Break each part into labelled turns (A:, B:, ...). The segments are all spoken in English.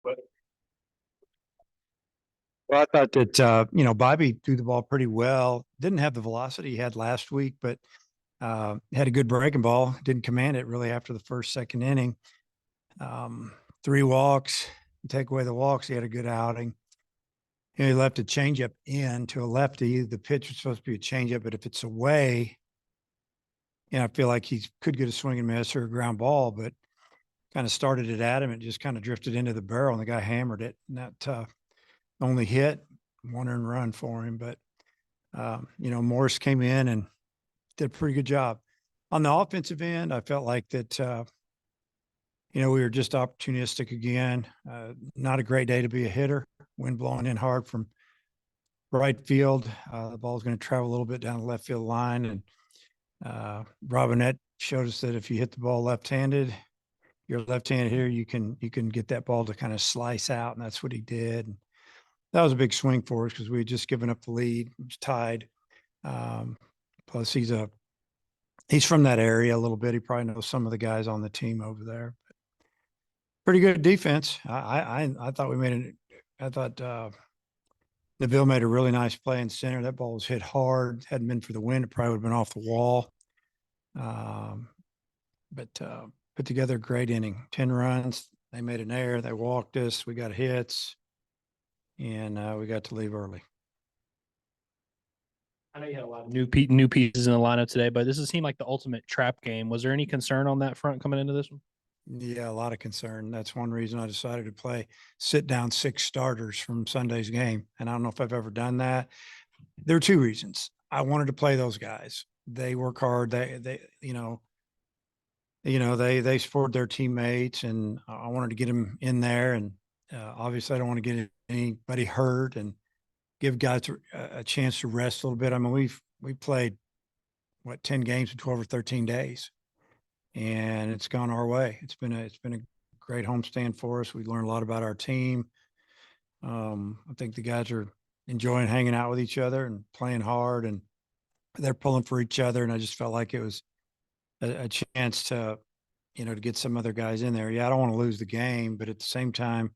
A: Well, I thought that, Bobby threw the ball pretty well. Didn't have the velocity he had last week, but had a good breaking ball. Didn't command it really after the first, second inning. Three walks. You take away the walks, he had a good outing. He left a changeup in to a lefty. The pitch was supposed to be a changeup, but if it's away, I feel like he could get a swing and miss or a ground ball, but kind of started it at him. It just kind of drifted into the barrel, and the guy hammered it. And that only hit, one earned run for him. But, Morris came in and did a pretty good job. On the offensive end, I felt like that, we were just opportunistic again. Not a great day to be a hitter. Wind blowing in hard from right field. The ball's going to travel a little bit down the left field line. And Robinette showed us that if you hit the ball left-handed, you're a left-handed hitter, you can get that ball to kind of slice out, and that's what he did. And that was a big swing for us because we had just given up the lead. It was tied. Plus, he's from that area a little bit. He probably knows some of the guys on the team over there. Pretty good defense. I thought Neville made a really nice play in center. That ball was hit hard. Hadn't been for the wind, it probably would have been off the wall. But put together a great inning. 10 runs. They made an error. They walked us. We got hits, and we got to leave early.
B: I know you had a lot of new pieces in the lineup today, but this has seemed like the ultimate trap game. Was there any concern on that front coming into this one?
A: Yeah, a lot of concern. That's one reason I decided to sit down 6 starters from Sunday's game. And I don't know if I've ever done that. There are 2 reasons. I wanted to play those guys. They work hard. They support their teammates, and I wanted to get them in there. And obviously, I don't want to get anybody hurt and give guys a chance to rest a little bit. I mean, we played 10 games in 12 or 13 days, and it's gone our way. It's been a great homestand for us. We learned a lot about our team. I think the guys are enjoying hanging out with each other and playing hard, and they're pulling for each other. And I just felt like it was a chance to get some other guys in there. Yeah, I don't want to lose the game, but at the same time,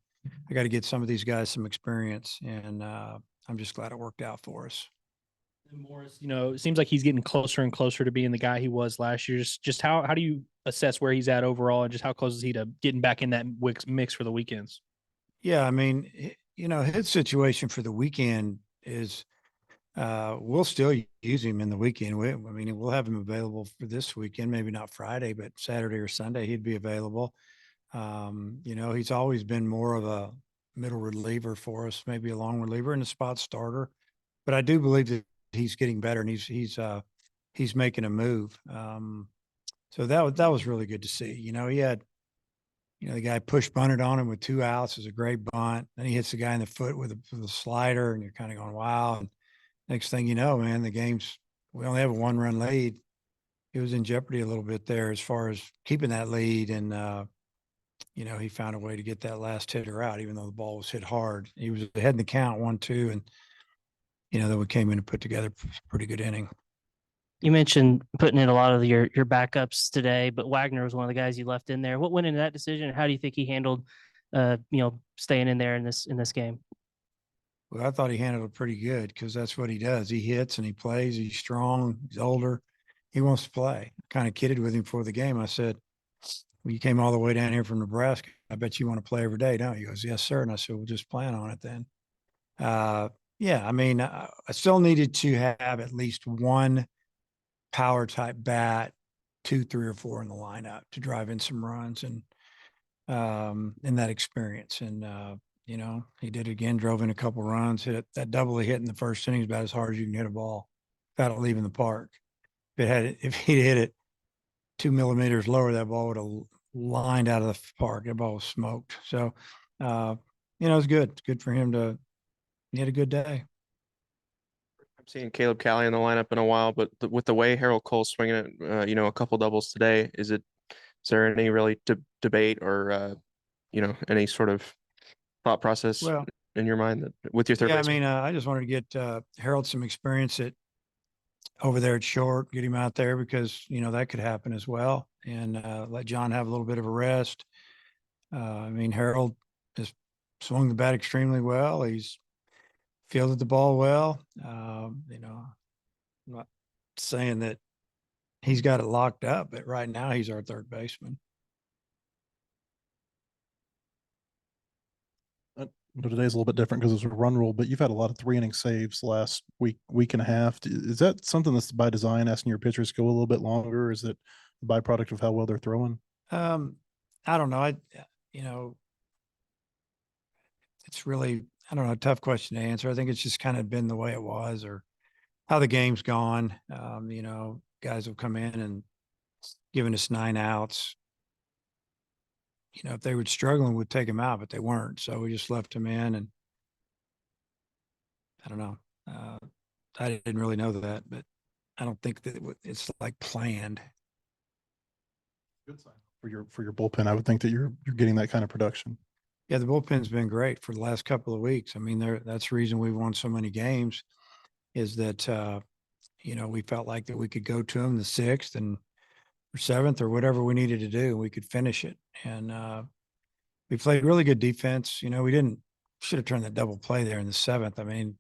A: I got to get some of these guys some experience, and I'm just glad it worked out for us.
B: And Morris, it seems like he's getting closer and closer to being the guy he was last year. Just how do you assess where he's at overall, and just how close is he to getting back in that mix for the weekends?
A: Yeah, I mean, his situation for the weekend is we'll still use him in the weekend. We'll have him available for this weekend, maybe not Friday, but Saturday or Sunday he'd be available. He's always been more of a middle reliever for us, maybe a long reliever and a spot starter. But I do believe that he's getting better, and he's making a move. So that was really good to see. He had, the guy push bunted on him with 2 outs. It was a great bunt. Then he hits the guy in the foot with a slider, and you're kind of going, wow. And next thing you know, man, we only have a 1-run lead. He was in jeopardy a little bit there as far as keeping that lead. And, he found a way to get that last hitter out, even though the ball was hit hard. He was ahead in the count 1-2. And, then we came in and put together a pretty good inning.
C: You mentioned putting in a lot of your backups today, but Wagner was one of the guys you left in there. What went into that decision, and how do you think he handled, staying in there in this game?
A: Well, I thought he handled it pretty good because that's what he does. He hits and he plays. He's strong. He's older. He wants to play. I kind of kidded with him before the game. I said, well, you came all the way down here from Nebraska. I bet you want to play every day, don't you? He goes, yes, sir. And I said, well, just plan on it then. Yeah, I mean, I still needed to have at least one power type bat, 2, 3, or 4 in the lineup to drive in some runs and in that experience. And, he did it again, drove in a couple runs, hit that double he hit in the first inning is about as hard as you can hit a ball without it leaving the park. If he'd hit it 2 millimeters lower, that ball would have lined out of the park. That ball was smoked. So, it was good. It's good for him he had a good day.
D: I'm seeing Caleb Cali in the lineup in a while, but with the way Harold Cole's swinging it, a couple doubles today, is there any really debate or, any sort of thought process in your mind with your third baseman?
A: I mean, I just wanted to get Harold some experience over there at short, get him out there because, that could happen as well, and let John have a little bit of a rest. I mean, Harold is swung the bat extremely well. He's fielded the ball well. You know, I'm not saying that he's got it locked up, but right now he's our third baseman.
E: Today's a little bit different because it's a run rule, but you've had a lot of 3 inning saves last week and a half. Is that something that's by design, asking your pitchers to go a little bit longer? Or is it a byproduct of how well they're throwing?
A: I don't know. You know, it's really, I don't know, a tough question to answer. I think it's just kind of been the way it was or how the game's gone. You know, guys will come in and giving us 9 outs. You know, if they were struggling, we'd take them out, but they weren't. So we just left them in, and I don't know. I didn't really know that, but I don't think that it's like planned.
E: Good sign for your bullpen. I would think that you're getting that kind of production.
A: Yeah, the bullpen's been great for the last couple of weeks. I mean, that's the reason we've won so many games is that you know, we felt like that we could go to them the 6th and or 7th or whatever we needed to do. We could finish it. And we played really good defense. You know, we should have turned that double play there in the 7th. I mean,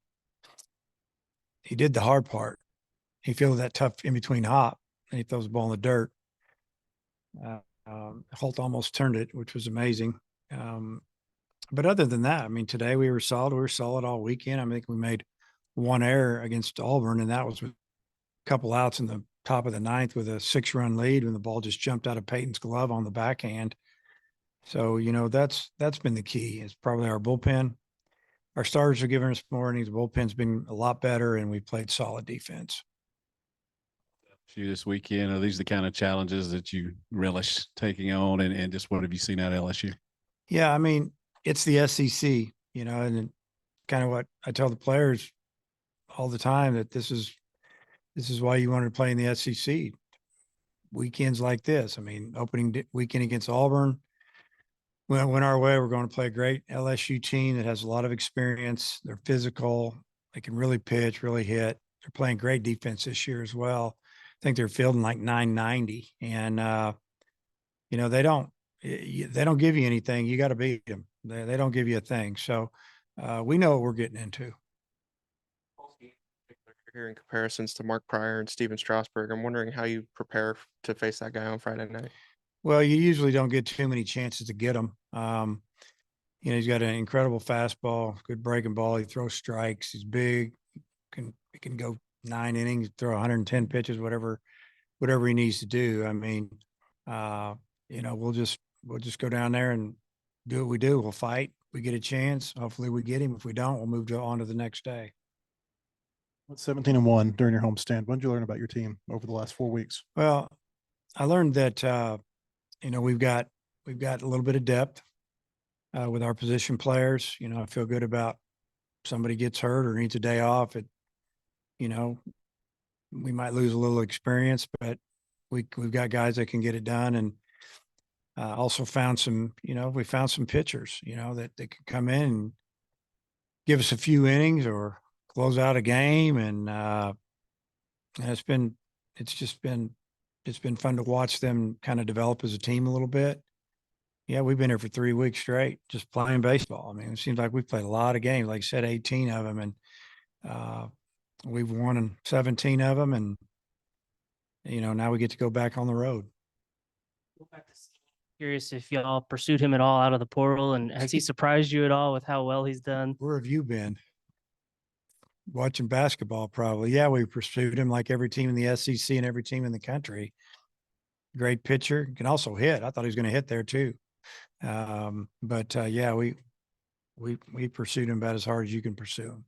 A: he did the hard part. He fielded that tough in between hop and he throws the ball in the dirt. Holt almost turned it, which was amazing. But other than that, I mean, today we were solid. We were solid all weekend. I think we made one error against Auburn, and that was with a couple outs in the top of the 9th with a 6-run lead when the ball just jumped out of Peyton's glove on the backhand. So, you know, that's been the key. It's probably our bullpen. Our starters are giving us more innings. The bullpen's been a lot better, and we played solid defense.
F: This weekend, are these the kind of challenges that you relish taking on, and just what have you seen out of LSU?
A: Yeah, I mean, it's the SEC, you know, and kind of what I tell the players all the time that this is why you wanted to play in the SEC. Weekends like this. I mean, opening weekend against Auburn went our way. We're going to play a great LSU team that has a lot of experience. They're physical. They can really pitch, really hit. They're playing great defense this year as well. I think they're fielding like 990, and you know, they don't give you anything. You got to beat them. They don't give you a thing. So we know what we're getting into.
D: Hearing comparisons to Mark Pryor and Steven Strasburg, I'm wondering how you prepare to face that guy on Friday night.
A: Well, you usually don't get too many chances to get him. You know, he's got an incredible fastball, good breaking ball. He throws strikes. He's big. He can go 9 innings, throw 110 pitches, whatever he needs to do. I mean, you know, we'll just go down there and do what we do. We'll fight. We get a chance. Hopefully we get him. If we don't, we'll move on to the next day.
E: 17-1 during your homestand. When did you learn about your team over the last 4 weeks?
A: Well, I learned that, you know, we've got a little bit of depth with our position players. You know, I feel good about somebody gets hurt or needs a day off. You know, we might lose a little experience, but we've got guys that can get it done. And also found some, you know, we found some pitchers, you know, that can come in and give us a few innings or close out a game. And it's been fun to watch them kind of develop as a team a little bit. Yeah, we've been here for 3 weeks straight, just playing baseball. I mean, it seems like we've played a lot of games, like I said, 18 of them, and we've won 17 of them. And, you know, now we get to go back on the road.
C: Curious if y'all pursued him at all out of the portal, and has he surprised you at all with how well he's done?
A: Where have you been? Watching basketball, probably. Yeah, we pursued him like every team in the SEC and every team in the country. Great pitcher, can also hit. I thought he was going to hit there too. But yeah, we pursued him about as hard as you can pursue him.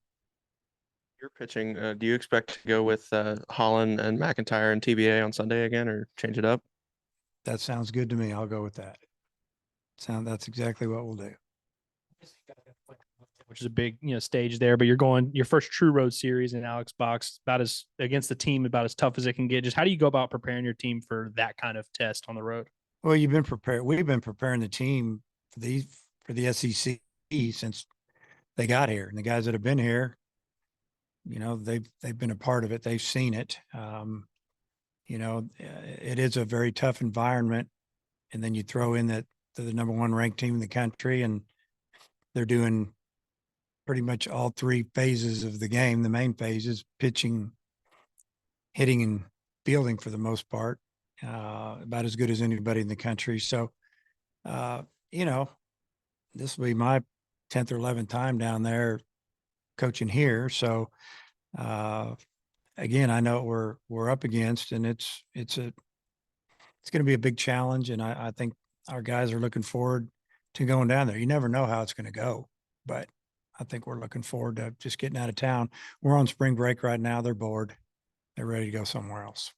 D: You're pitching. Do you expect to go with Holland and McIntyre and TBA on Sunday again, or change it up?
A: That sounds good to me. I'll go with that. That's exactly what we'll do.
B: Which is a big, you know, stage there, but you're going your first true road series in Alex Box, about as against the team, about as tough as it can get. Just how do you go about preparing your team for that kind of test on the road?
A: Well, you've been prepared. We've been preparing the team for the SEC since they got here, and the guys that have been here, you know, they've been a part of it. They've seen it. You know, it is a very tough environment, and then you throw in that they're the #1 ranked team in the country, and they're doing pretty much all three phases of the game. The main phase is pitching, hitting, and fielding for the most part, about as good as anybody in the country. So, you know, this will be my 10th or 11th time down there coaching here. So, again, I know what we're up against, and it's going to be a big challenge. And I think our guys are looking forward to going down there. You never know how it's going to go, but I think we're looking forward to just getting out of town. We're on spring break right now. They're bored. They're ready to go somewhere else.